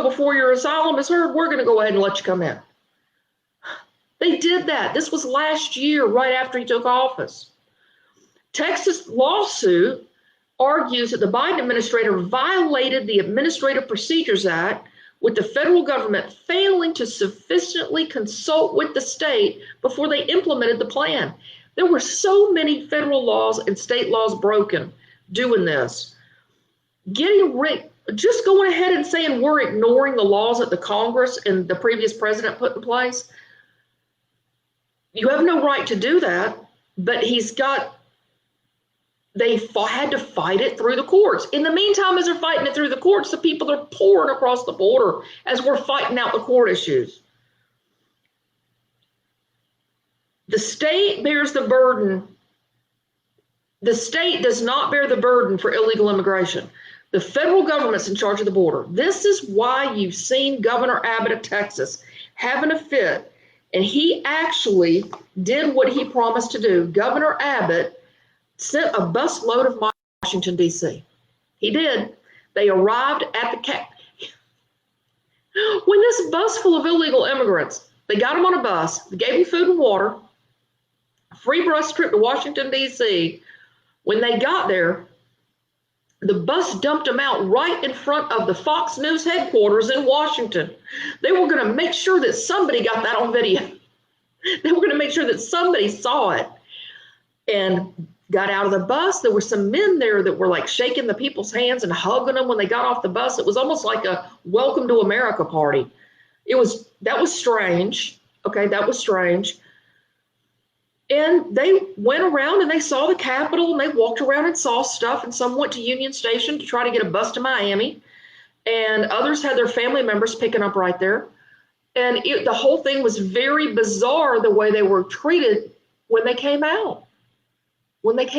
go before your asylum is heard, we're going to go ahead and let you come in. They did that. This was last year, right after he took office. Texas lawsuit argues that the Biden administration violated the Administrative Procedures Act, with the federal government failing to sufficiently consult with the state before they implemented the plan. There were so many federal laws and state laws broken doing this. Just going ahead and saying we're ignoring the laws that the Congress and the previous president put in place. You have no right to do that, but they had to fight it through the courts. In the meantime, as they're fighting it through the courts, the people are pouring across the border as we're fighting out the court issues. The state bears the burden. The state does not bear the burden for illegal immigration. The federal government's in charge of the border. This is why you've seen Governor Abbott of Texas having a fit, and he actually did what he promised to do. Governor Abbott sent a busload of migrants to Washington, D.C. He did. They arrived at the cap. When this bus full of illegal immigrants, they got them on a bus, they gave them food and water, a free bus trip to Washington, D.C. When they got there, the bus dumped them out right in front of the Fox News headquarters in Washington. They were going to make sure that somebody got that on video. They were going to make sure that somebody saw it. And got out of the bus. There were some men there that were like shaking the people's hands and hugging them when they got off the bus. It was almost like a welcome to America party. That was strange. Okay, that was strange. And they went around and they saw the Capitol and they walked around and saw stuff, and some went to Union Station to try to get a bus to Miami, and others had their family members picking up right there. And the whole thing was very bizarre, the way they were treated when they came out. Good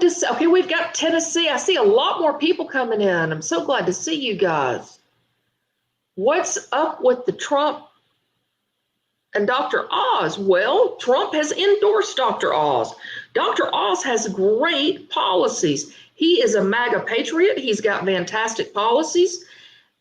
to see. Okay, we've got Tennessee. I see a lot more people coming in. I'm so glad to see you guys. What's up with the Trump and Dr. Oz? Well, Trump has endorsed Dr. Oz. Dr. Oz has great policies. He is a MAGA patriot. He's got fantastic policies,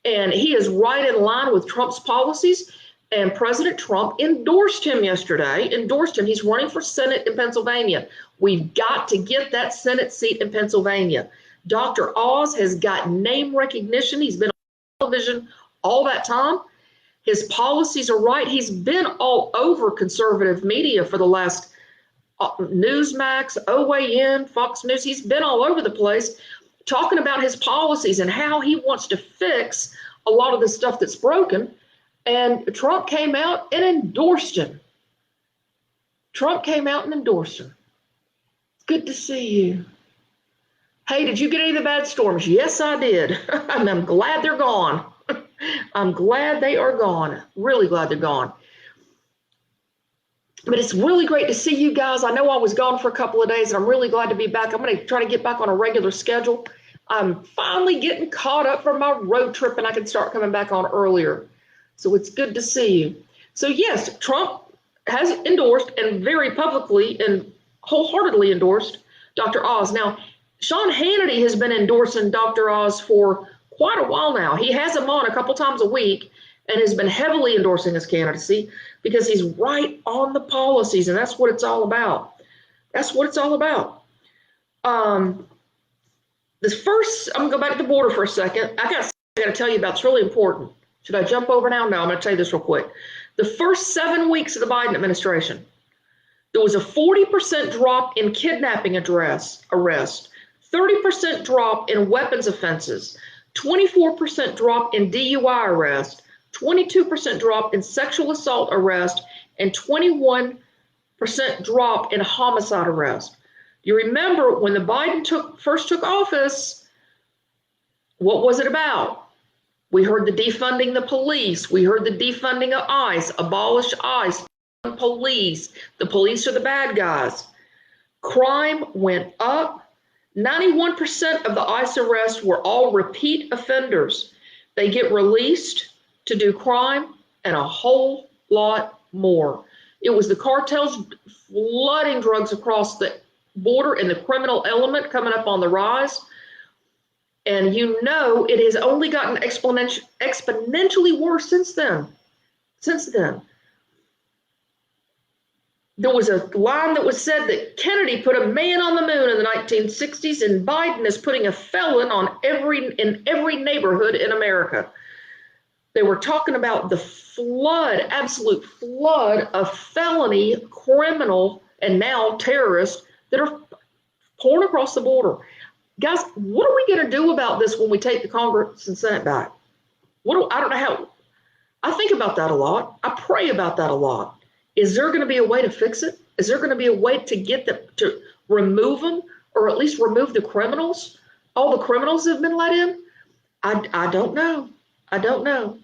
and he is right in line with Trump's policies. And President Trump endorsed him yesterday, He's running for Senate in Pennsylvania. We've got to get that Senate seat in Pennsylvania. Dr. Oz has got name recognition. He's been on television all that time. His policies are right. He's been all over conservative media for the last Newsmax, OAN, Fox News. He's been all over the place talking about his policies and how he wants to fix a lot of the stuff that's broken. And Trump came out and endorsed him. Good to see you. Hey, did you get any of the bad storms? Yes, I did. And I'm glad they're gone. I'm glad they are gone. Really glad they're gone. But it's really great to see you guys. I know I was gone for a couple of days, and I'm really glad to be back. I'm going to try to get back on a regular schedule. I'm finally getting caught up from my road trip, and I can start coming back on earlier. So it's good to see you. So yes, Trump has endorsed, and very publicly and wholeheartedly endorsed, Dr. Oz. Now, Sean Hannity has been endorsing Dr. Oz for quite a while now. He has him on a couple times a week and has been heavily endorsing his candidacy because he's right on the policies, and that's what it's all about. I'm gonna go back to the border for a second. I got to tell you about. It's really important. Should I jump over now? No, I'm going to tell you this real quick. The first 7 weeks of the Biden administration, there was a 40% drop in kidnapping arrest, 30% drop in weapons offenses, 24% drop in DUI arrest, 22% drop in sexual assault arrest, and 21% drop in homicide arrest. You remember when the Biden first took office, what was it about? We heard the defunding the police. We heard the defunding of ICE, abolish ICE, police. The police are the bad guys. Crime went up. 91% of the ICE arrests were all repeat offenders. They get released to do crime and a whole lot more. It was the cartels flooding drugs across the border and the criminal element coming up on the rise. And you know it has only gotten exponentially worse since then. There was a line that was said that Kennedy put a man on the moon in the 1960s, and Biden is putting a felon in every neighborhood in America. They were talking about the absolute flood of felony, criminal, and now terrorists that are pouring across the border. Guys, what are we going to do about this when we take the Congress and Senate back? I don't know how. I think about that a lot. I pray about that a lot. Is there going to be a way to fix it? Is there going to be a way to get them, to remove them, or at least remove the criminals? All the criminals that have been let in? I don't know. I don't know.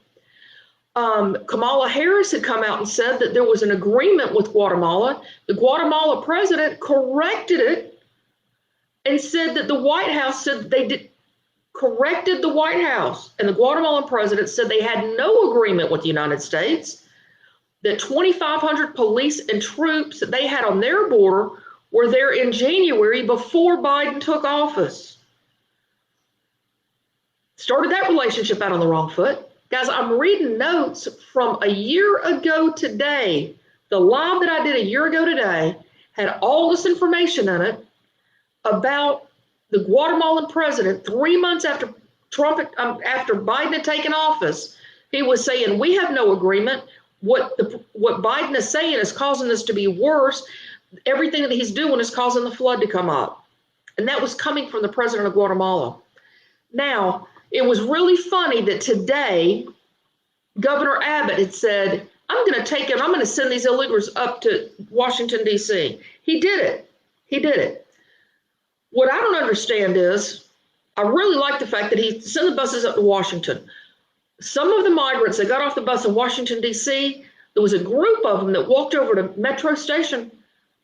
Kamala Harris had come out and said that there was an agreement with Guatemala. The Guatemala president corrected it and said that the White House said corrected the White House. And the Guatemalan president said they had no agreement with the United States, that 2,500 police and troops that they had on their border were there in January before Biden took office. Started that relationship out on the wrong foot. Guys, I'm reading notes from a year ago today. The live that I did a year ago today had all this information in it about the Guatemalan president 3 months after after Biden had taken office. He was saying, we have no agreement. What Biden is saying is causing this to be worse. Everything that he's doing is causing the flood to come up. And that was coming from the president of Guatemala. Now, it was really funny that today, Governor Abbott had said, I'm going to send these illegals up to Washington, D.C. He did it. He did it. What I don't understand is, I really like the fact that he sent the buses up to Washington. Some of the migrants that got off the bus in Washington, D.C., there was a group of them that walked over to Metro Station,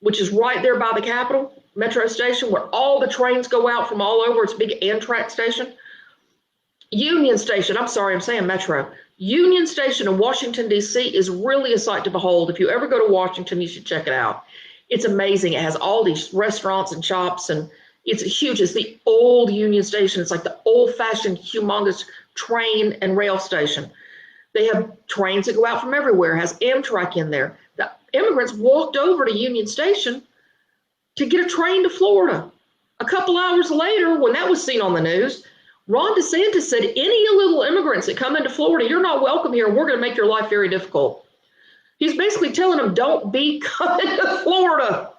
which is right there by the Capitol, Metro Station, where all the trains go out from all over. It's a big Amtrak station. Union Station, I'm sorry, I'm saying Metro. Union Station in Washington, D.C. is really a sight to behold. If you ever go to Washington, you should check it out. It's amazing. It has all these restaurants and shops, and it's huge. It's the old Union Station. It's like the old-fashioned, humongous train and rail station. They have trains that go out from everywhere. It has Amtrak in there. The immigrants walked over to Union Station to get a train to Florida. A couple hours later, when that was seen on the news, Ron DeSantis said, any illegal immigrants that come into Florida, you're not welcome here, and we're going to make your life very difficult. He's basically telling them, don't be coming to Florida.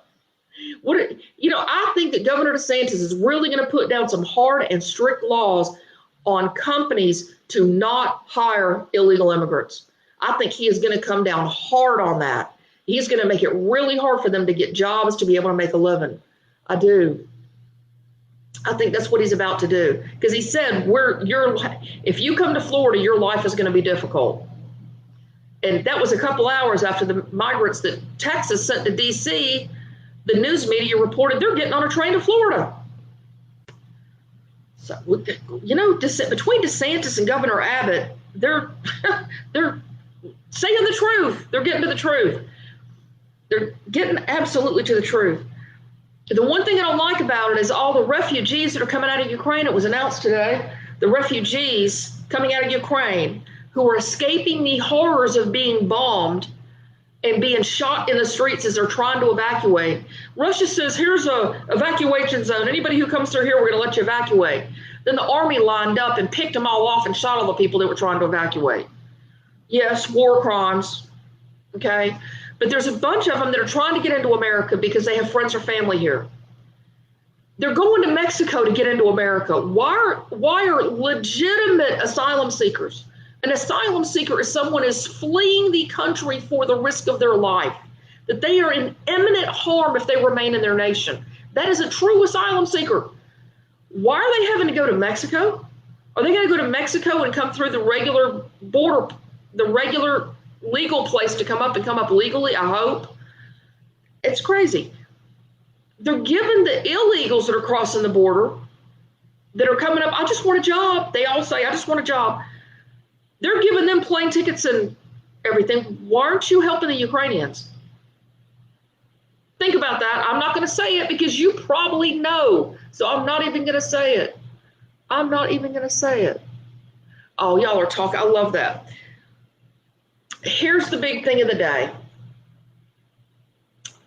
I think that Governor DeSantis is really going to put down some hard and strict laws on companies to not hire illegal immigrants. I think he is going to come down hard on that. He's going to make it really hard for them to get jobs, to be able to make a living. I do. I think that's what he's about to do. Because he said, if you come to Florida, your life is going to be difficult. And that was a couple hours after the migrants that Texas sent to D.C., the news media reported they're getting on a train to Florida. So, between DeSantis and Governor Abbott, they're saying the truth. They're getting to the truth. They're getting absolutely to the truth. The one thing I don't like about it is all the refugees that are coming out of Ukraine. It was announced today, the refugees coming out of Ukraine who are escaping the horrors of being bombed and being shot in the streets as they're trying to evacuate. Russia says, here's a evacuation zone. Anybody who comes through here, we're going to let you evacuate. Then the army lined up and picked them all off and shot all the people that were trying to evacuate. Yes, war crimes, okay? But there's a bunch of them that are trying to get into America because they have friends or family here. They're going to Mexico to get into America. Why are legitimate asylum seekers? An asylum seeker is someone who is fleeing the country for the risk of their life, that they are in imminent harm if they remain in their nation. That is a true asylum seeker. Why are they having to go to Mexico? Are they going to go to Mexico and come through the regular border, the regular legal place to come up legally? I hope. It's crazy. They're giving the illegals that are crossing the border, that are coming up, I just want a job. They all say, I just want a job. They're giving them plane tickets and everything. Why aren't you helping the Ukrainians? Think about that. I'm not going to say it because you probably know. So I'm not even going to say it. I'm not even going to say it. Oh, y'all are talking. I love that. Here's the big thing of the day.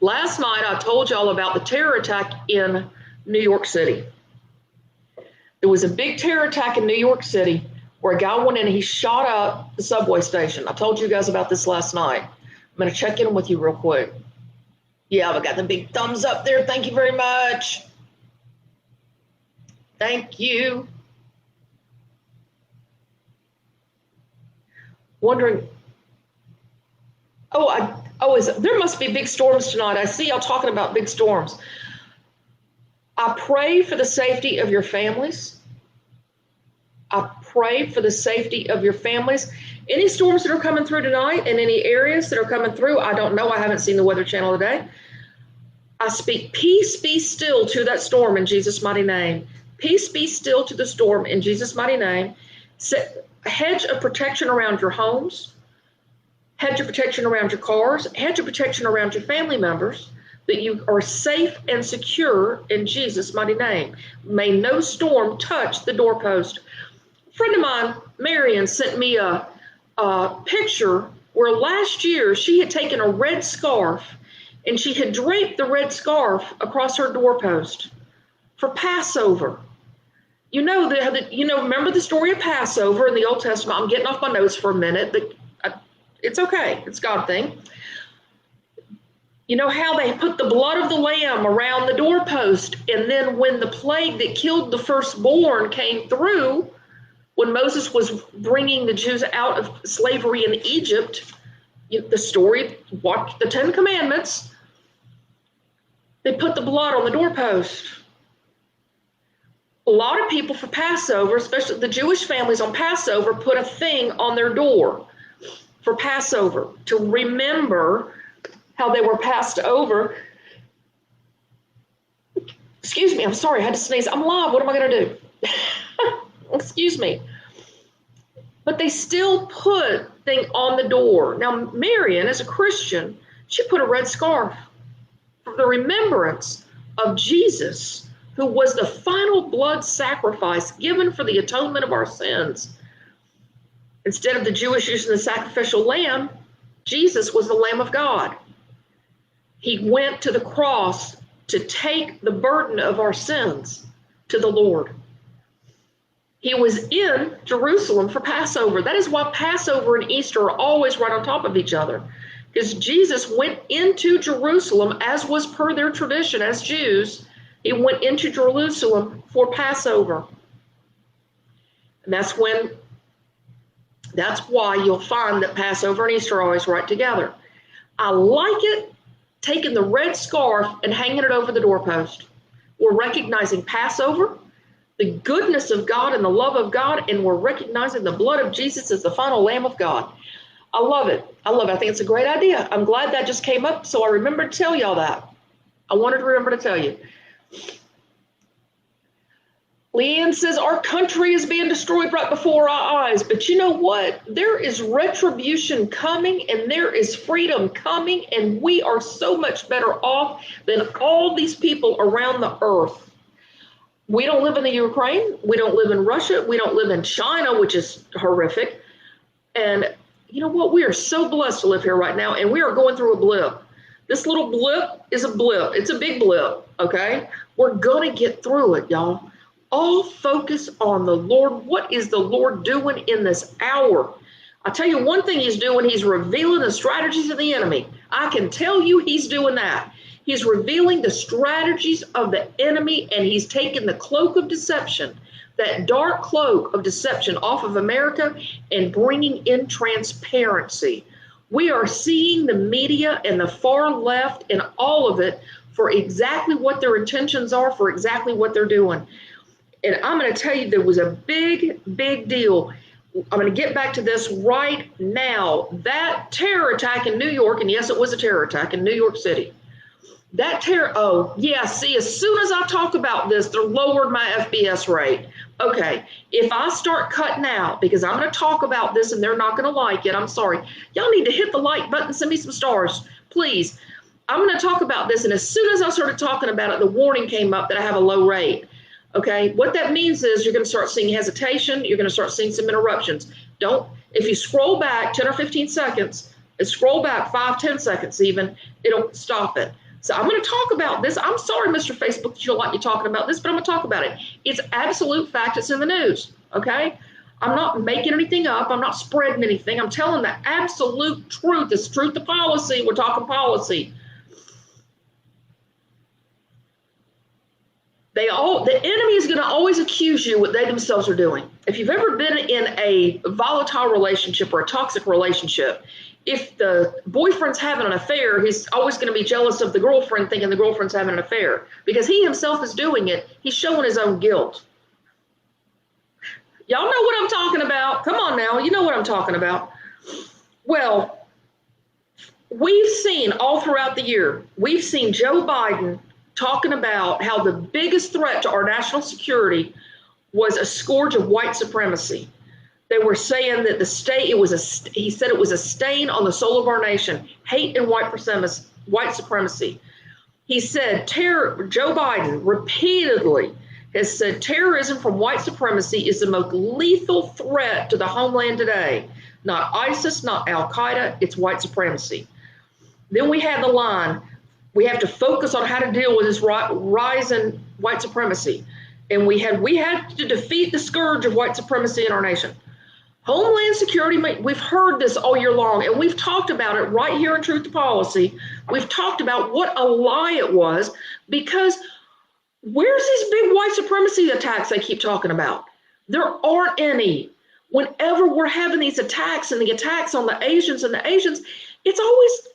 Last night, I told y'all about the terror attack in New York City. There was a big terror attack in New York City where a guy went in and he shot up the subway station. I told you guys about this last night. I'm going to check in with you real quick. Yeah, I got the big thumbs up there. Thank you very much. Thank you. Wondering, there must be big storms tonight. I see y'all talking about big storms. I pray for the safety of your families. I pray for the safety of your families. Any storms that are coming through tonight in any areas that are coming through, I don't know. I haven't seen the Weather Channel today. I speak peace be still to that storm in Jesus' mighty name. Peace be still to the storm in Jesus' mighty name. Set a hedge of protection around your homes, hedge of protection around your cars, hedge of protection around your family members, that you are safe and secure in Jesus' mighty name. May no storm touch the doorpost. A friend of mine, Marion, sent me a picture where last year she had taken a red scarf and she had draped the red scarf across her doorpost for Passover. You know, remember the story of Passover in the Old Testament? I'm getting off my notes for a minute. It's okay. It's God thing. You know how they put the blood of the lamb around the doorpost, and then when the plague that killed the firstborn came through, when Moses was bringing the Jews out of slavery in Egypt, the story, watch the 10 Commandments, they put the blood on the doorpost. A lot of people for Passover, especially the Jewish families on Passover, put a thing on their door for Passover to remember how they were passed over. Excuse me, I'm sorry, I had to sneeze. I'm live, what am I gonna do? Excuse me. But they still put thing on the door. Now, Marion, as a Christian, she put a red scarf for the remembrance of Jesus, who was the final blood sacrifice given for the atonement of our sins. Instead of the Jewish using the sacrificial lamb, Jesus was the Lamb of God. He went to the cross to take the burden of our sins to the Lord. He was in Jerusalem for Passover. That is why Passover and Easter are always right on top of each other, because Jesus went into Jerusalem, as was per their tradition as Jews. He went into Jerusalem for Passover. And that's why you'll find that Passover and Easter are always right together. I like it, taking the red scarf and hanging it over the doorpost. We're recognizing Passover, the goodness of God and the love of God, and we're recognizing the blood of Jesus as the final Lamb of God. I love it. I love it. I think it's a great idea. I'm glad that just came up, so I remembered to tell y'all that. I wanted to remember to tell you. Leanne says, our country is being destroyed right before our eyes. But you know what? There is retribution coming, and there is freedom coming, and we are so much better off than all these people around the earth. We don't live in the Ukraine. We don't live in Russia. We don't live in China, which is horrific. And you know what? We are so blessed to live here right now, and we are going through a blip. This little blip is a blip. It's a big blip, okay? We're going to get through it, y'all. All focus on the Lord. What is the Lord doing in this hour? I'll tell you one thing he's doing. He's revealing the strategies of the enemy. I can tell you he's doing that. He's revealing the strategies of the enemy, and he's taking the cloak of deception, that dark cloak of deception, off of America and bringing in transparency. We are seeing the media and the far left and all of it for exactly what their intentions are, for exactly what they're doing. And I'm going to tell you, there was a big, big deal. I'm going to get back to this right now. That terror attack in New York, and yes, it was a terror attack in New York City. That terror, oh, yeah, see, as soon as I talk about this, they're lowered my FBS rate. Okay, if I start cutting out, because I'm going to talk about this and they're not going to like it, I'm sorry. Y'all need to hit the like button, send me some stars, please. I'm going to talk about this, and as soon as I started talking about it, the warning came up that I have a low rate. Okay, what that means is you're going to start seeing hesitation. You're going to start seeing some interruptions. If you scroll back 10 or 15 seconds, and scroll back 5, 10 seconds even, it'll stop it. So I'm going to talk about this. I'm sorry, Mr. Facebook, that you don't like me talking about this, but I'm going to talk about it. It's absolute fact. It's in the news. Okay, I'm not making anything up. I'm not spreading anything. I'm telling the absolute truth. It's truth to policy. We're talking policy. The enemy is going to always accuse you what they themselves are doing. If you've ever been in a volatile relationship or a toxic relationship, if the boyfriend's having an affair, he's always going to be jealous of the girlfriend, thinking the girlfriend's having an affair. Because he himself is doing it, he's showing his own guilt. Y'all know what I'm talking about. Come on now, you know what I'm talking about. Well, we've seen all throughout the year, we've seen Joe Biden talking about how the biggest threat to our national security was a scourge of white supremacy. They were saying that he said it was a stain on the soul of our nation, hate and white supremacy. He said, Joe Biden repeatedly has said terrorism from white supremacy is the most lethal threat to the homeland today. Not ISIS, not Al-Qaeda, it's white supremacy. Then we had the line, we have to focus on how to deal with this rise in white supremacy. And we had to defeat the scourge of white supremacy in our nation. Homeland Security, we've heard this all year long, and we've talked about it right here in Truth to Policy. We've talked about what a lie it was, because where's these big white supremacy attacks they keep talking about? There aren't any. Whenever we're having these attacks and the attacks on the Asians, it's always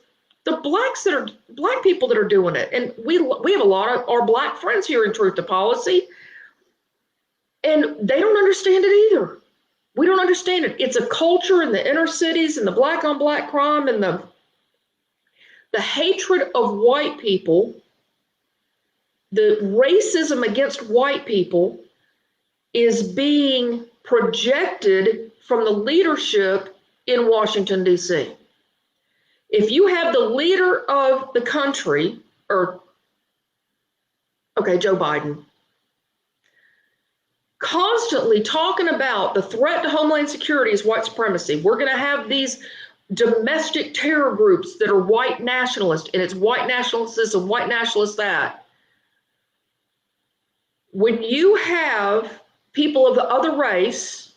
the black people that are doing it. And we have a lot of our black friends here in Truth to Policy, and they don't understand it either. We don't understand it. It's a culture in the inner cities and the black on black crime and the hatred of white people, the racism against white people is being projected from the leadership in Washington, D.C. If you have the leader of the country, Joe Biden, constantly talking about the threat to Homeland Security is white supremacy. We're going to have these domestic terror groups that are white nationalist, and it's white nationalist this and white nationalist that. When you have people of the other race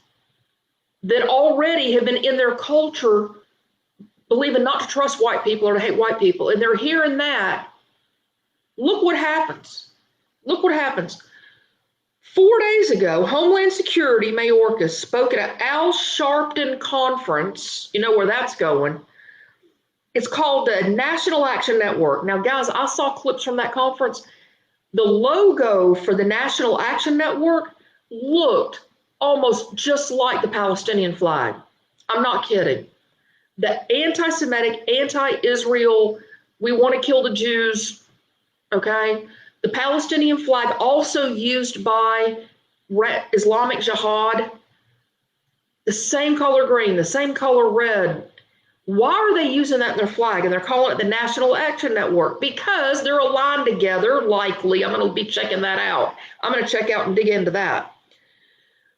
that already have been in their culture believing not to trust white people or to hate white people, and they're hearing that, look what happens. Look what happens. 4 days ago, Homeland Security Mayorkas spoke at an Al Sharpton conference. You know where that's going. It's called the National Action Network. Now, guys, I saw clips from that conference. The logo for the National Action Network looked almost just like the Palestinian flag. I'm not kidding. The anti-Semitic, anti-Israel, we want to kill the Jews, okay? The Palestinian flag also used by Islamic Jihad, the same color green, the same color red. Why are they using that in their flag? And they're calling it the National Action Network because they're aligned together, likely. I'm going to be checking that out. I'm going to check out and dig into that.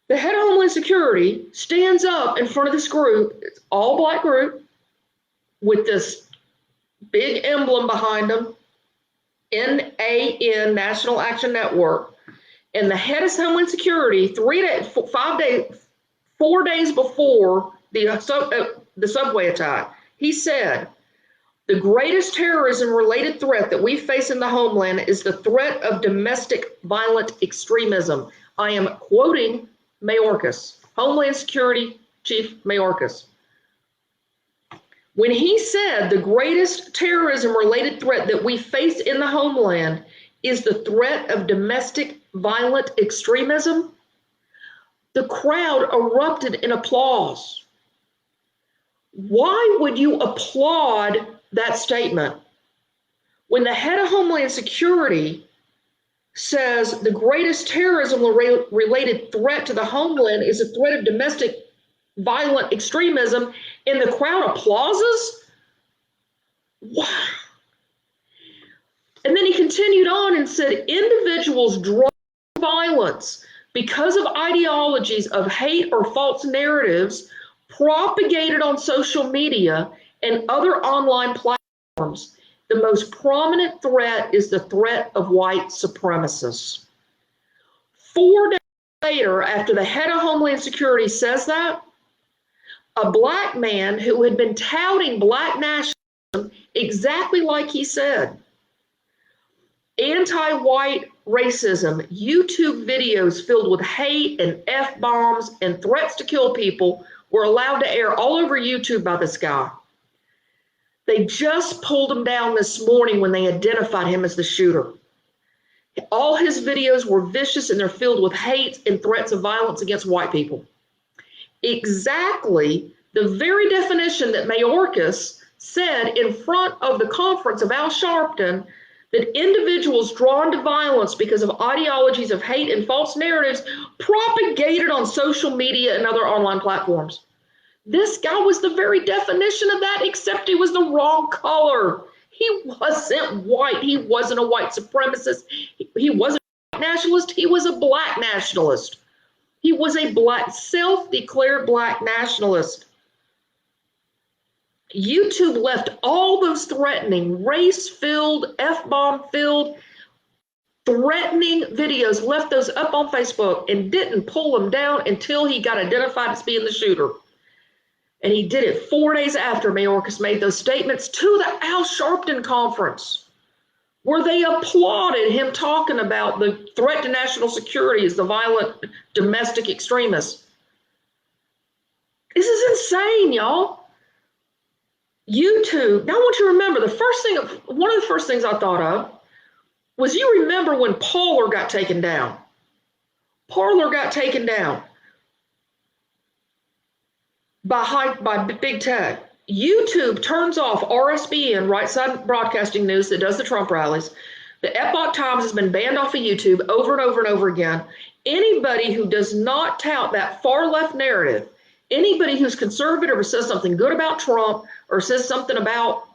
The head of Homeland Security stands up in front of this group, it's all black group, with this big emblem behind them, NAN, National Action Network, and the head of Homeland Security 4 days before the subway attack, he said, the greatest terrorism-related threat that we face in the homeland is the threat of domestic violent extremism. I am quoting Mayorkas, Homeland Security Chief Mayorkas. When he said the greatest terrorism-related threat that we face in the homeland is the threat of domestic violent extremism, the crowd erupted in applause. Why would you applaud that statement when the head of Homeland Security says the greatest terrorism-related threat to the homeland is a threat of domestic violent extremism, and the crowd applauses? Wow. And then he continued on and said, individuals drove violence because of ideologies of hate or false narratives propagated on social media and other online platforms. The most prominent threat is the threat of white supremacists. 4 days later, after the head of Homeland Security says that, a black man who had been touting black nationalism exactly like he said, anti-white racism, YouTube videos filled with hate and F-bombs and threats to kill people were allowed to air all over YouTube by this guy. They just pulled him down this morning when they identified him as the shooter. All his videos were vicious and they're filled with hate and threats of violence against white people. Exactly the very definition that Mayorkas said in front of the conference of Al Sharpton, that individuals drawn to violence because of ideologies of hate and false narratives propagated on social media and other online platforms. This guy was the very definition of that, except he was the wrong color. He wasn't white. He wasn't a white supremacist. He wasn't a nationalist. He was a black nationalist. He was a black, self-declared black nationalist. YouTube left all those threatening, race-filled, F-bomb-filled, threatening videos, left those up on Facebook and didn't pull them down until he got identified as being the shooter. And he did it 4 days after Mayorkas made those statements to the Al Sharpton conference, where they applauded him talking about the threat to national security as the violent domestic extremist. This is insane, y'all. YouTube, now I want you to remember one of the first things I thought of was, you remember when Parler got taken down. Parler got taken down by big tech. YouTube turns off RSBN, Right Side Broadcasting News, that does the Trump rallies. The Epoch Times has been banned off of YouTube over and over and over again. Anybody who does not tout that far left narrative, anybody who's conservative or says something good about Trump or says something about,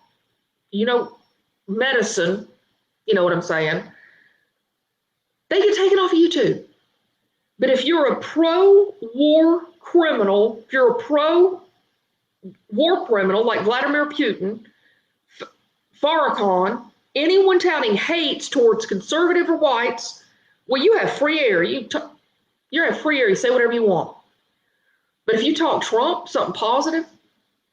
medicine, you know what I'm saying, they get taken off of YouTube. But if you're a pro-war criminal, if you're a pro-war criminal like Vladimir Putin, Farrakhan, anyone touting hates towards conservative or whites, well, you have free air. You have free air. You say whatever you want. But if you talk Trump, something positive,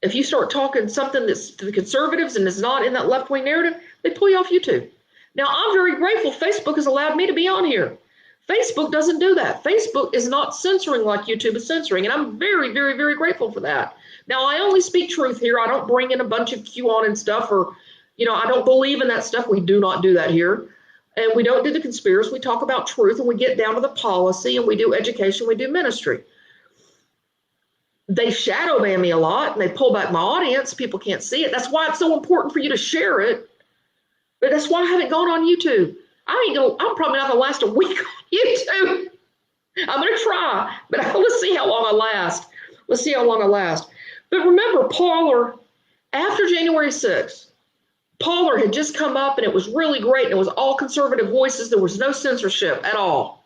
if you start talking something that's to the conservatives and is not in that left-wing narrative, they pull you off YouTube. Now, I'm very grateful Facebook has allowed me to be on here. Facebook doesn't do that. Facebook is not censoring like YouTube is censoring, and I'm very, very, very grateful for that. Now, I only speak truth here. I don't bring in a bunch of QAnon stuff, or, I don't believe in that stuff. We do not do that here. And we don't do the conspiracy. We talk about truth, and we get down to the policy, and we do education, we do ministry. They shadow ban me a lot, and they pull back my audience. People can't see it. That's why it's so important for you to share it. But that's why I haven't gone on YouTube. I'm probably not gonna last a week on YouTube. I'm gonna try, but let's see how long I last. Let's see how long I last. But remember, Parler, after January 6th, Parler had just come up, and it was really great. And it was all conservative voices. There was no censorship at all.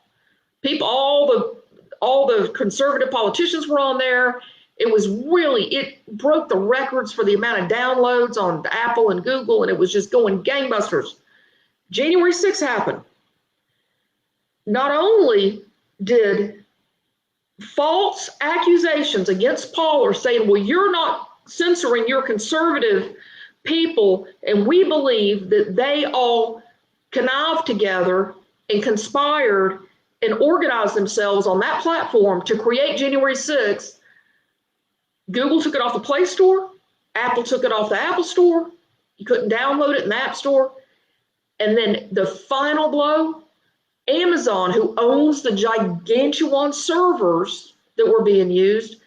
People, all the conservative politicians were on there. It broke the records for the amount of downloads on Apple and Google, and it was just going gangbusters. January 6th happened. Not only did false accusations against Parler saying, well, you're not censoring your conservative people, and we believe that they all connived together and conspired and organized themselves on that platform to create January 6th. Google took it off the Play Store. Apple took it off the Apple Store. You couldn't download it in the App Store. And then the final blow, Amazon, who owns the gigantuan servers that were being used,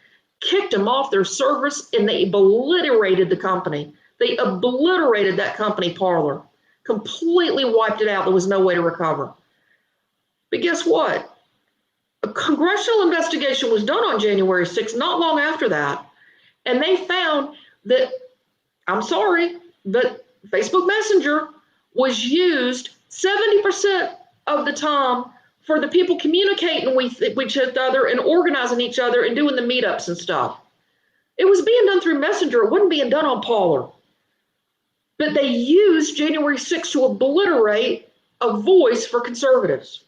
kicked them off their service, and they obliterated the company. They obliterated that company, Parler, completely wiped it out. There was no way to recover. But guess what? A congressional investigation was done on January 6th, not long after that. And they found that, I'm sorry, but Facebook Messenger was used 70% of the time for the people communicating with each other and organizing each other and doing the meetups and stuff. It was being done through Messenger. It wasn't being done on Parler. But they used January 6th to obliterate a voice for conservatives.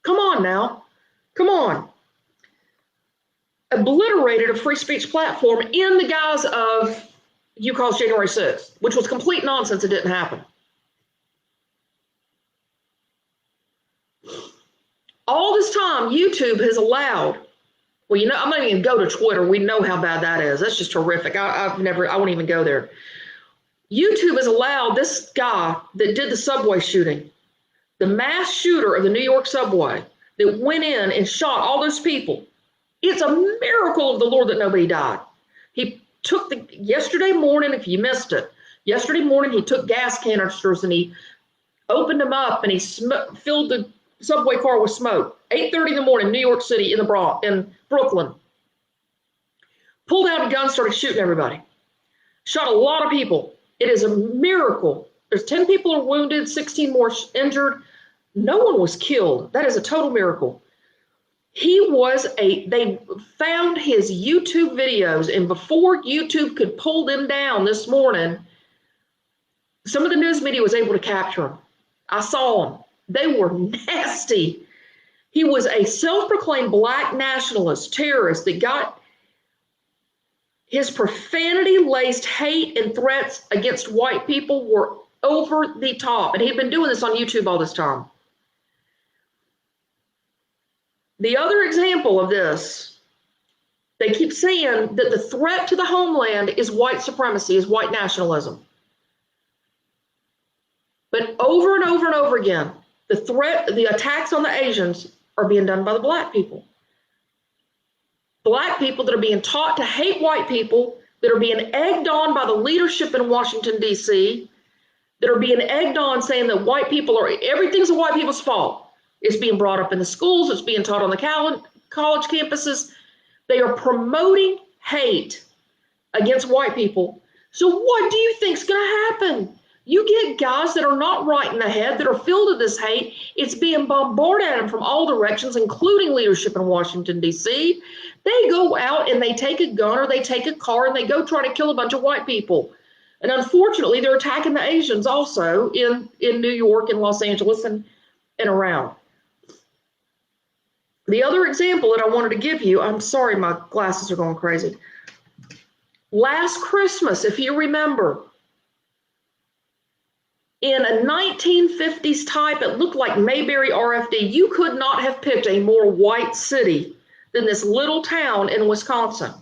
Come on now. Come on. Obliterated a free speech platform in the guise of you caused January 6th, which was complete nonsense. It didn't happen. All this time, YouTube has allowed, well, you know, I'm not even going to go to Twitter. We know how bad that is. That's just horrific. I won't even go there. YouTube has allowed this guy that did the subway shooting, the mass shooter of the New York subway that went in and shot all those people. It's a miracle of the Lord that nobody died. He took yesterday morning, if you missed it, yesterday morning he took gas canisters and he opened them up and he filled the subway car with smoke. 8:30 in the morning, New York City, in Brooklyn. Pulled out a gun, started shooting everybody. Shot a lot of people. It is a miracle. There's 10 people are wounded, 16 more injured. No one was killed. That is a total miracle. They found his YouTube videos, and before YouTube could pull them down this morning, some of the news media was able to capture them. I saw them. They were nasty. He was a self-proclaimed black nationalist terrorist that got his profanity-laced hate and threats against white people were over the top. And he'd been doing this on YouTube all this time. The other example of this, they keep saying that the threat to the homeland is white supremacy, is white nationalism. But over and over and over again, the attacks on the Asians are being done by the black people. Black people that are being taught to hate white people, that are being egged on by the leadership in Washington, D.C., that are being egged on saying that white people everything's the white people's fault. It's being brought up in the schools. It's being taught on the college campuses. They are promoting hate against white people. So what do you think's going to happen? You get guys that are not right in the head, that are filled with this hate. It's being bombarded at them from all directions, including leadership in Washington, D.C. They go out and they take a gun or they take a car and they go try to kill a bunch of white people. And unfortunately, they're attacking the Asians also in New York and Los Angeles and around. The other example that I wanted to give you, I'm sorry, my glasses are going crazy. Last Christmas, if you remember, in a 1950s type, it looked like Mayberry RFD. You could not have picked a more white city than this little town in Wisconsin.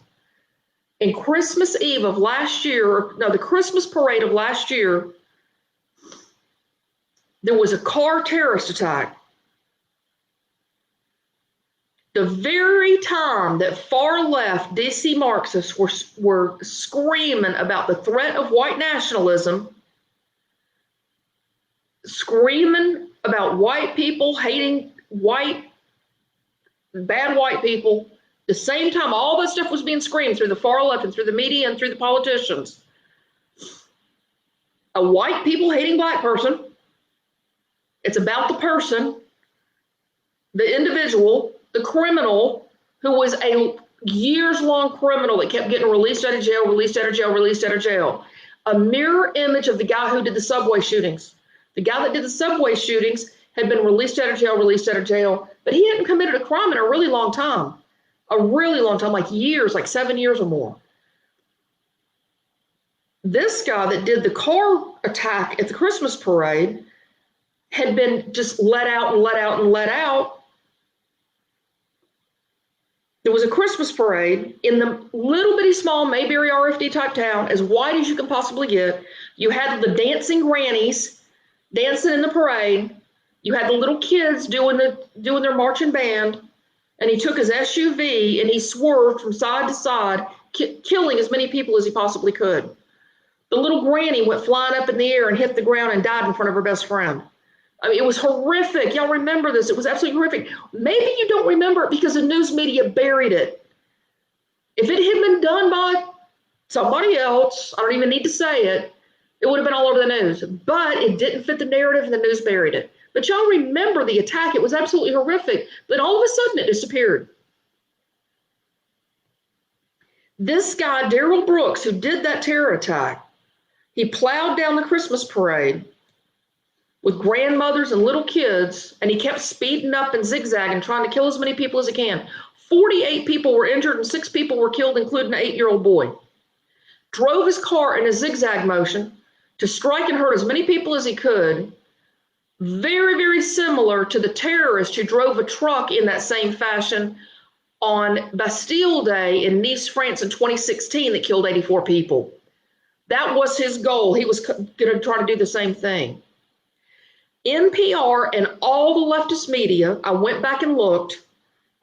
And Christmas Eve of last year, no, the Christmas parade of last year, there was a car terrorist attack. The very time that far left DC Marxists were screaming about the threat of white nationalism, screaming about white people hating bad white people, the same time all that stuff was being screamed through the far left and through the media and through the politicians. A white people hating black person. It's about the person, the individual, the criminal who was a years-long criminal that kept getting released out of jail, released out of jail, released out of jail. A mirror image of the guy who did the subway shootings. The guy that did the subway shootings had been released out of jail, but he hadn't committed a crime in a really long time. Like years, like 7 years or more. This guy that did the car attack at the Christmas parade had been just let out and let out and let out. There was a Christmas parade in the little bitty small Mayberry RFD type town, as white as you can possibly get. You had the dancing grannies dancing in the parade. You had the little kids doing their marching band, and he took his SUV and he swerved from side to side, killing as many people as he possibly could. The little granny went flying up in the air and hit the ground and died in front of her best friend. I mean, it was horrific. Y'all remember this. It was absolutely horrific. Maybe you don't remember it because the news media buried it. If it had been done by somebody else, I don't even need to say it, it would have been all over the news. But it didn't fit the narrative and the news buried it. But y'all remember the attack. It was absolutely horrific. Then all of a sudden it disappeared. This guy, Darrell Brooks, who did that terror attack, he plowed down the Christmas parade with grandmothers and little kids, and he kept speeding up and zigzagging, trying to kill as many people as he can. 48 people were injured and 6 people were killed, including an 8-year-old boy. Drove his car in a zigzag motion to strike and hurt as many people as he could. Very, very similar to the terrorist who drove a truck in that same fashion on Bastille Day in Nice, France in 2016 that killed 84 people. That was his goal. He was going to try to do the same thing. NPR and all the leftist media, I went back and looked.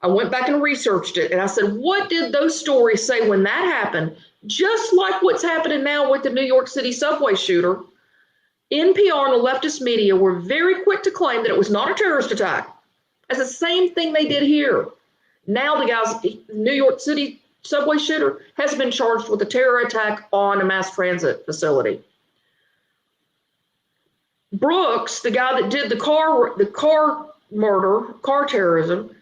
I went back and researched it, and I said, what did those stories say when that happened? Just like what's happening now with the New York City subway shooter, NPR and the leftist media were very quick to claim that it was not a terrorist attack. It's the same thing they did here. Now the New York City subway shooter has been charged with a terror attack on a mass transit facility. Brooks, the guy that did the car murder, car terrorism,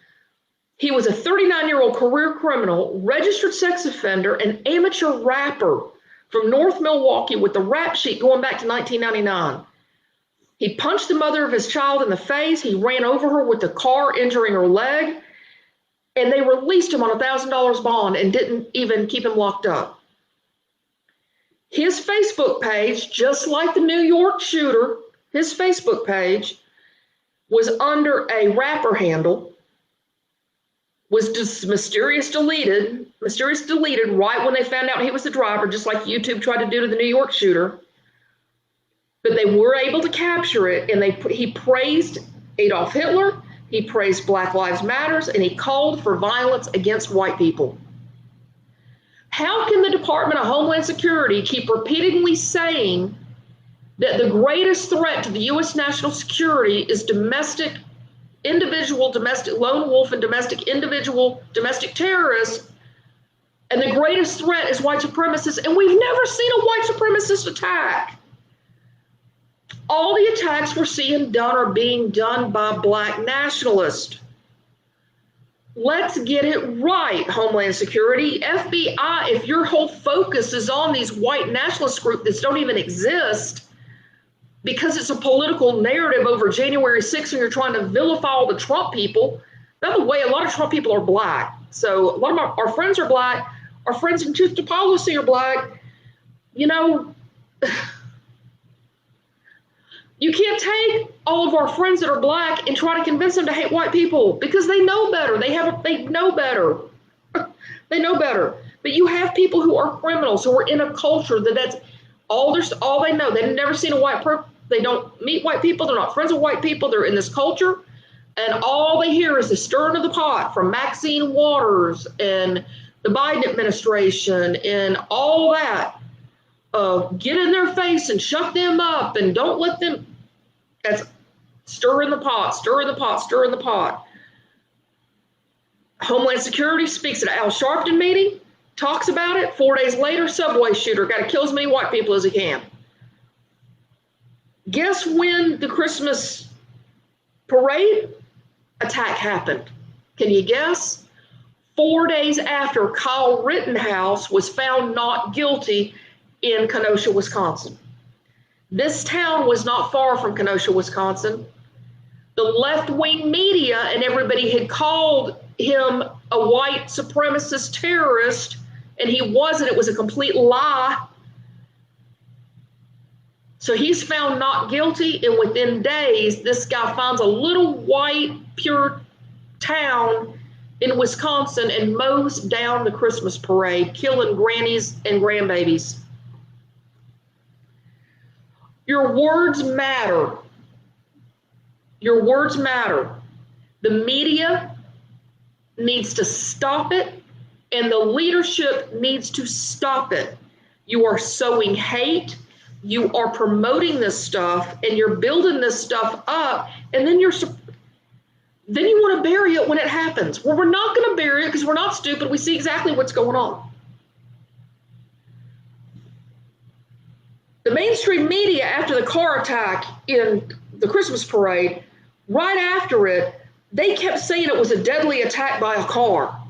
he was a 39-year-old career criminal, registered sex offender, and amateur rapper from North Milwaukee with the rap sheet going back to 1999. He punched the mother of his child in the face. He ran over her with the car, injuring her leg. And they released him on a $1,000 bond and didn't even keep him locked up. His Facebook page, just like the New York shooter, his Facebook page was under a rapper handle, was just mysterious deleted right when they found out he was the driver, just like YouTube tried to do to the New York shooter. But they were able to capture it, and he praised Adolf Hitler. He praised Black Lives Matter, and he called for violence against white people. How can the Department of Homeland Security keep repeatedly saying that the greatest threat to the U.S. national security is domestic lone wolf and domestic terrorists, and the greatest threat is white supremacists, and we've never seen a white supremacist attack? All the attacks we're seeing done are being done by black nationalists. Let's get it right, Homeland Security. FBI, if your whole focus is on these white nationalist groups that don't even exist because it's a political narrative over January 6th and you're trying to vilify all the Trump people. By the way, a lot of Trump people are black. So a lot of our friends are black. Our friends in Truth to Policy are black. You know, you can't take all of our friends that are black and try to convince them to hate white people because they know better. They know better. They know better. But you have people who are criminals, who are in a culture that's all they know. They've never seen a white person. They don't meet white people. They're not friends with white people. They're in this culture. And all they hear is the stirring of the pot from Maxine Waters and the Biden administration and all that. Get in their face and shut them up and don't let them. That's stirring the pot, stirring the pot, stirring the pot. Homeland Security speaks at Al Sharpton meeting, talks about it. 4 days later, subway shooter, got to kill as many white people as he can. Guess when the Christmas parade attack happened? Can you guess? 4 days after Kyle Rittenhouse was found not guilty in Kenosha, Wisconsin. This town was not far from Kenosha, Wisconsin. The left-wing media and everybody had called him a white supremacist terrorist, and he wasn't. It was a complete lie. So he's found not guilty, and within days, this guy finds a little white, pure town in Wisconsin and mows down the Christmas parade, killing grannies and grandbabies. Your words matter. Your words matter. The media needs to stop it, and the leadership needs to stop it. You are sowing hate. You are promoting this stuff, and you're building this stuff up, and then you want to bury it when it happens. Well, we're not going to bury it because we're not stupid. We see exactly what's going on. The mainstream media, after the car attack in the Christmas parade, Right after it, they kept saying it was a deadly attack by a car.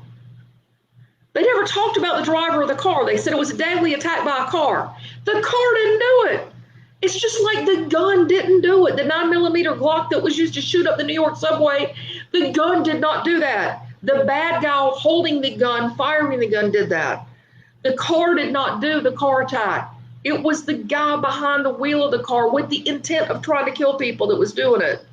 They never talked about the driver of the car. They said it was a deadly attack by a car. The car didn't do it. It's just like the gun didn't do it. The 9mm Glock that was used to shoot up the New York subway, the gun did not do that. The bad guy holding the gun, firing the gun, did that. The car did not do the car attack. It was the guy behind the wheel of the car with the intent of trying to kill people that was doing it.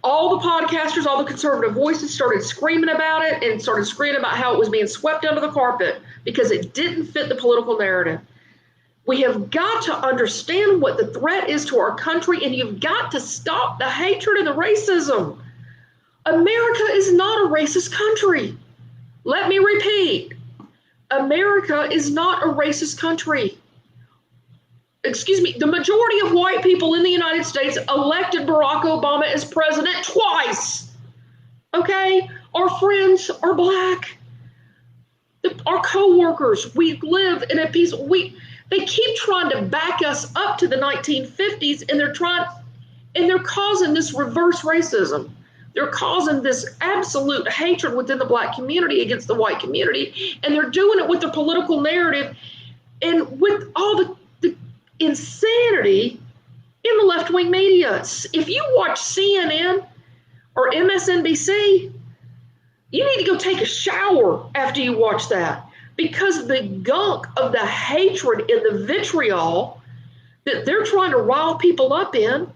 All the podcasters, all the conservative voices started screaming about it and started screaming about how it was being swept under the carpet because it didn't fit the political narrative. We have got to understand what the threat is to our country, and you've got to stop the hatred and the racism. America is not a racist country. Let me repeat. America is not a racist country. Excuse me, the majority of white people in the United States elected Barack Obama as president twice. Okay? Our friends are black. Our co-workers, we live in a peace. They keep trying to back us up to the 1950s, and they're causing this reverse racism. They're causing this absolute hatred within the black community against the white community, and they're doing it with the political narrative and with all the insanity in the left-wing media. If you watch CNN or MSNBC, you need to go take a shower after you watch that, because the gunk of the hatred and the vitriol that they're trying to rile people up in,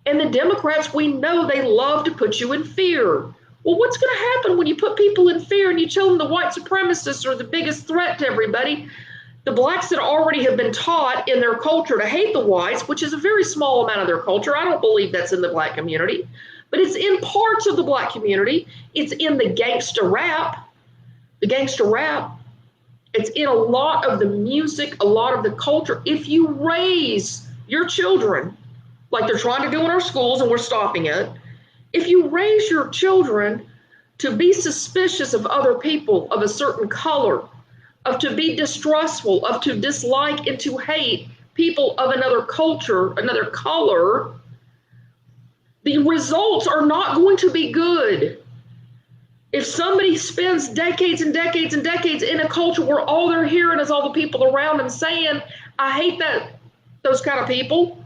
and the Democrats, we know they love to put you in fear. Well, what's going to happen when you put people in fear and you tell them the white supremacists are the biggest threat to everybody? The blacks that already have been taught in their culture to hate the whites, which is a very small amount of their culture. I don't believe that's in the black community, but it's in parts of the black community. It's in the gangster rap. It's in a lot of the music, a lot of the culture. If you raise your children like they're trying to do in our schools, and we're stopping it, if you raise your children to be suspicious of other people of a certain color, of to be distrustful, of to dislike and to hate people of another culture, another color, the results are not going to be good. If somebody spends decades and decades and decades in a culture where all they're hearing is all the people around them saying, I hate those kind of people,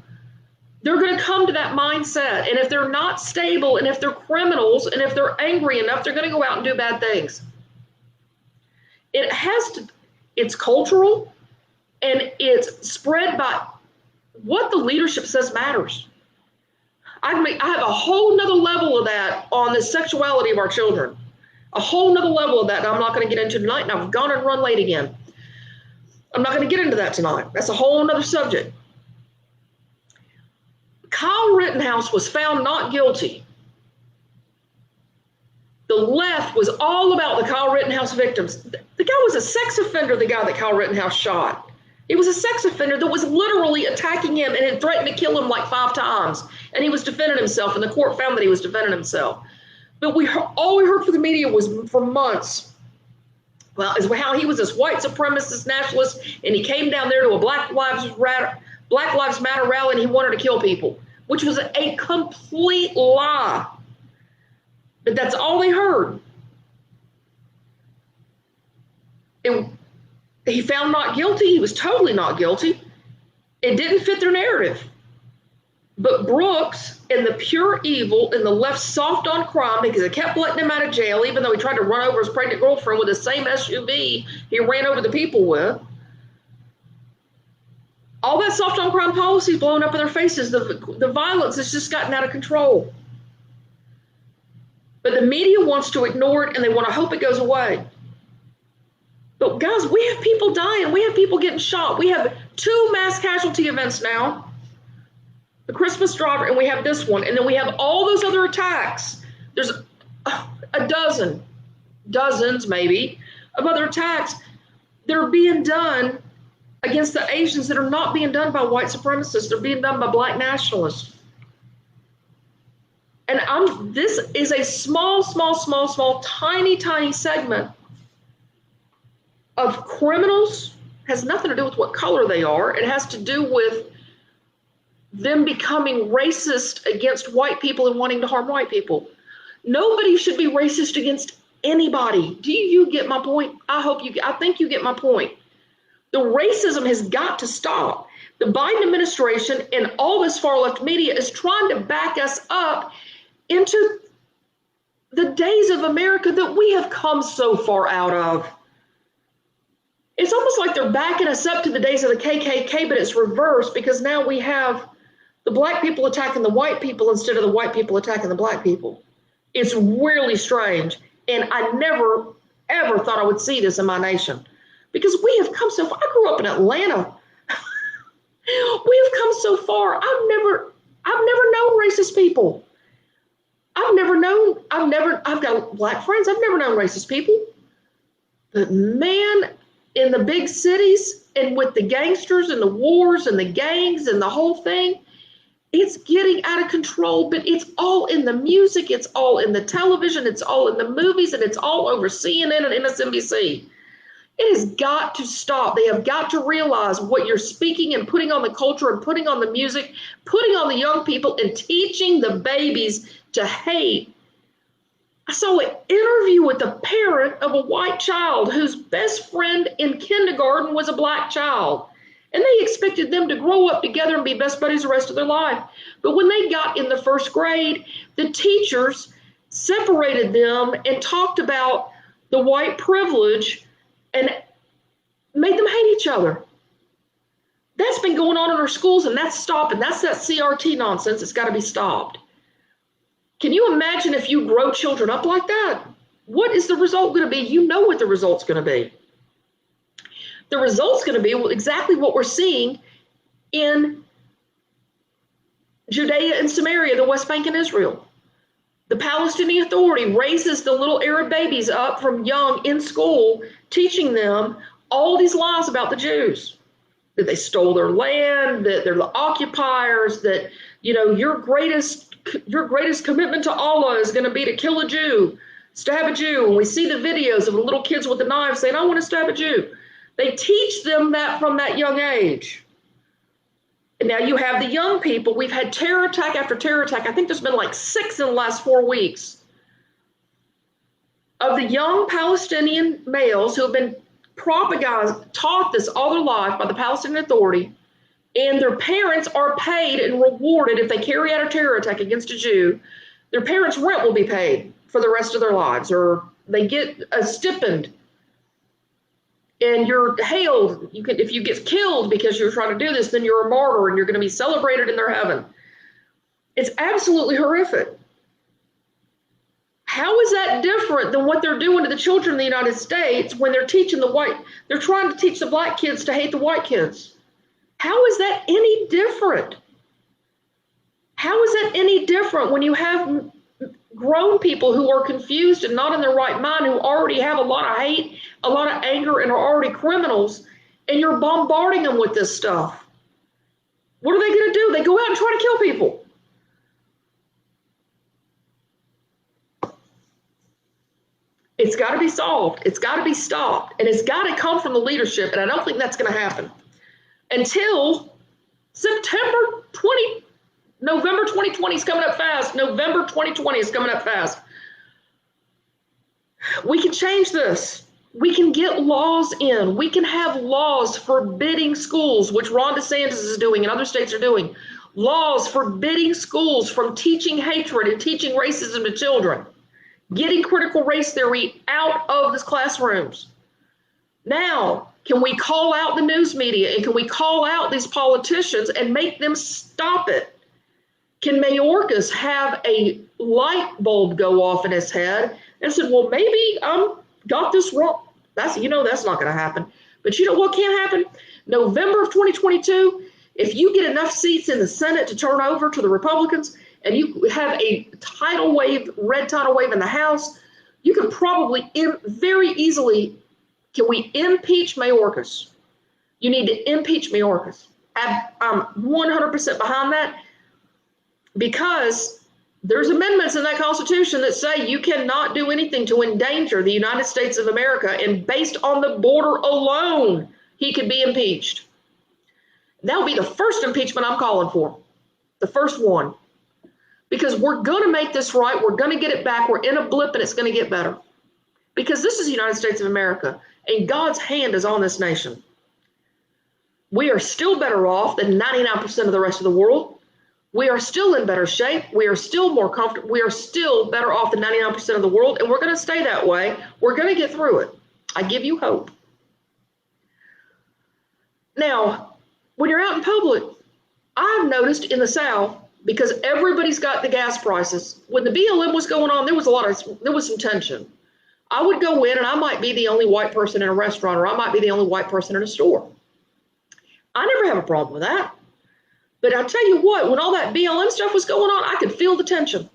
they're going to come to that mindset. And if they're not stable, and if they're criminals, and if they're angry enough, they're going to go out and do bad things. It's cultural, and it's spread by what the leadership says matters. I have a whole nother level of that on the sexuality of our children. A whole nother level of that I'm not going to get into tonight, and I've gone and run late again. I'm not going to get into that tonight. That's a whole nother subject. Kyle Rittenhouse was found not guilty. The left was all about the Kyle Rittenhouse victims. The guy was a sex offender, the guy that Kyle Rittenhouse shot. He was a sex offender that was literally attacking him and had threatened to kill him like 5 times. And he was defending himself, and the court found that he was defending himself. But all we heard from the media was for months, well, is how he was this white supremacist nationalist, and he came down there to a Black Lives Matter rally, and he wanted to kill people, which was a complete lie. But that's all they heard. He found not guilty. He was totally not guilty. It didn't fit their narrative. But Brooks and the pure evil and the left soft on crime, because they kept letting him out of jail, even though he tried to run over his pregnant girlfriend with the same SUV he ran over the people with. All that soft on crime policy is blowing up in their faces. The violence has just gotten out of control. But the media wants to ignore it, and they want to hope it goes away. But guys, we have people dying. We have people getting shot. We have 2 mass casualty events now. The Christmas driver, and we have this one. And then we have all those other attacks. There's a dozens maybe, of other attacks that are being done against the Asians that are not being done by white supremacists. They're being done by black nationalists. And this is a small, tiny segment of criminals has nothing to do with what color they are. It has to do with them becoming racist against white people and wanting to harm white people. Nobody should be racist against anybody. Do you get my point? I think you get my point. The racism has got to stop. The Biden administration and all this far left media is trying to back us up into the days of America that we have come so far out of. It's almost like they're backing us up to the days of the KKK, but it's reversed, because now we have the black people attacking the white people instead of the white people attacking the black people. It's really strange. And I never, ever thought I would see this in my nation, because we have come so far. I grew up in Atlanta. We have come so far. I've never known racist people. I've got black friends. I've never known racist people. But man, in the big cities and with the gangsters and the wars and the gangs and the whole thing, it's getting out of control. But it's all in the music. It's all in the television. It's all in the movies, and it's all over CNN and MSNBC. It has got to stop. They have got to realize what you're speaking and putting on the culture and putting on the music, putting on the young people, and teaching the babies to hate. I saw an interview with a parent of a white child whose best friend in kindergarten was a black child. And they expected them to grow up together and be best buddies the rest of their life. But when they got in the first grade, the teachers separated them and talked about the white privilege and made them hate each other. That's been going on in our schools, and that's stopping. That's that CRT nonsense. It's got to be stopped. Can you imagine if you grow children up like that? What is the result going to be? You know what the result's going to be. The result's going to be exactly what we're seeing in Judea and Samaria, the West Bank and Israel. The Palestinian Authority raises the little Arab babies up from young in school, teaching them all these lies about the Jews, that they stole their land, that they're the occupiers, that, you know, your greatest commitment to Allah is going to be to kill a Jew, stab a Jew. And we see the videos of the little kids with the knives saying, I want to stab a Jew. They teach them that from that young age. And now you have the young people. We've had terror attack after terror attack. I think there's been like 6 in the last 4 weeks of the young Palestinian males who have been taught this all their life by the Palestinian Authority, and their parents are paid and rewarded if they carry out a terror attack against a Jew. Their parents' rent will be paid for the rest of their lives, or they get a stipend. And you're hailed. If you get killed because you're trying to do this, then you're a martyr and you're going to be celebrated in their heaven. It's absolutely horrific. How is that different than what they're doing to the children in the United States when they're they're trying to teach the black kids to hate the white kids? How is that any different? How is that any different when you have grown people who are confused and not in their right mind, who already have a lot of hate, a lot of anger, and are already criminals, and you're bombarding them with this stuff? What are they going to do? They go out and try to kill people. It's got to be solved. It's got to be stopped. And it's got to come from the leadership. And I don't think that's going to happen until November 2020 is coming up fast. November 2020 is coming up fast. We can change this. We can get laws in. We can have laws forbidding schools, which Ron DeSantis is doing and other states are doing. Laws forbidding schools from teaching hatred and teaching racism to children. Getting critical race theory out of the classrooms. Now, can we call out the news media and can we call out these politicians and make them stop it? Can Mayorkas have a light bulb go off in his head and said, well, maybe got this wrong? That's not going to happen. But you know what can happen? November of 2022, if you get enough seats in the Senate to turn over to the Republicans, and you have a red tidal wave in the House, you can probably very easily, can we impeach Mayorkas? You need to impeach Mayorkas. I'm 100% behind that, because there's amendments in that Constitution that say you cannot do anything to endanger the United States of America, and based on the border alone, he could be impeached. That would be the first impeachment I'm calling for. The first one. Because we're going to make this right. We're going to get it back. We're in a blip and it's going to get better. Because this is the United States of America and God's hand is on this nation. We are still better off than 99% of the rest of the world. We are still in better shape. We are still more comfortable. We are still better off than 99% of the world, and we're going to stay that way. We're going to get through it. I give you hope. Now, when you're out in public, I've noticed in the South, because everybody's got the gas prices, when the BLM was going on, there was some tension. I would go in and I might be the only white person in a restaurant, or I might be the only white person in a store. I never have a problem with that. But I'll tell you what, when all that BLM stuff was going on, I could feel the tension.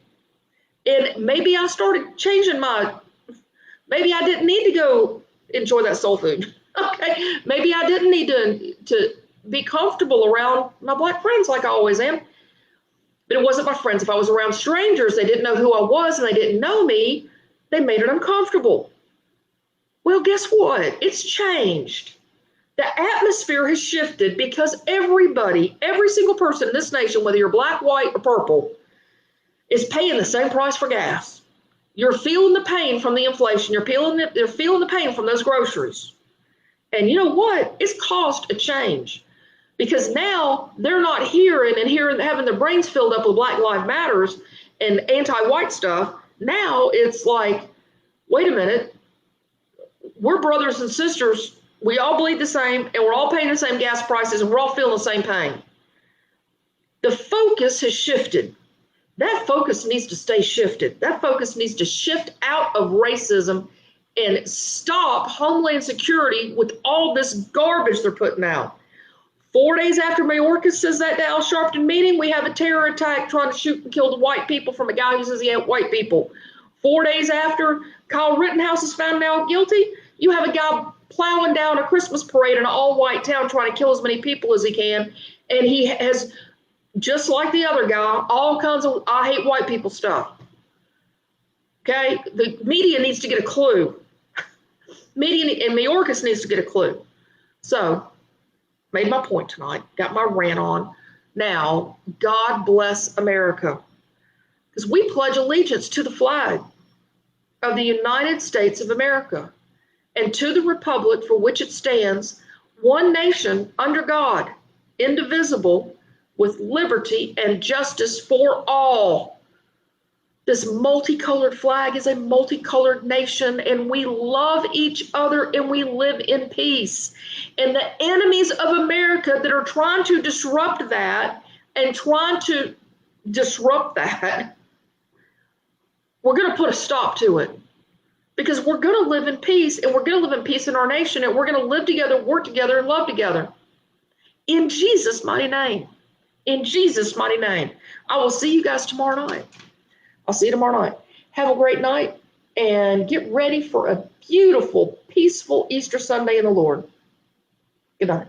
And maybe I started changing maybe I didn't need to go enjoy that soul food. Okay, maybe I didn't need to be comfortable around my black friends like I always am. But it wasn't my friends. If I was around strangers, they didn't know who I was and they didn't know me, they made it uncomfortable. Well, guess what? It's changed. The atmosphere has shifted because everybody, every single person in this nation, whether you're black, white, or purple, is paying the same price for gas. You're feeling the pain from the inflation. They're feeling the pain from those groceries. And you know what? It's caused a change. Because now they're not hearing having their brains filled up with Black Lives Matters and anti-white stuff. Now it's like, wait a minute, we're brothers and sisters. We all bleed the same, and we're all paying the same gas prices, and we're all feeling the same pain. The focus has shifted. That focus needs to stay shifted. That focus needs to shift out of racism and stop Homeland Security with all this garbage they're putting out. 4 days after Mayorkas says that to Al Sharpton meeting, we have a terror attack trying to shoot and kill the white people from a guy who says he had white people. 4 days after Kyle Rittenhouse is found now guilty, you have a guy plowing down a Christmas parade in an all-white town trying to kill as many people as he can. And he has, just like the other guy, all kinds of I hate white people stuff. Okay? The media needs to get a clue. Media and Mayorkas needs to get a clue. So, made my point tonight, got my rant on. Now, God bless America. Because we pledge allegiance to the flag of the United States of America and to the republic for which it stands, one nation under God, indivisible, with liberty and justice for all. This multicolored flag is a multicolored nation, and we love each other and we live in peace. And the enemies of America that are trying to disrupt that we're going to put a stop to it. Because we're going to live in peace, and we're going to live in peace in our nation, and we're going to live together, work together, and love together. In Jesus' mighty name. In Jesus' mighty name. I will see you guys tomorrow night. I'll see you tomorrow night. Have a great night, and get ready for a beautiful, peaceful Easter Sunday in the Lord. Good night.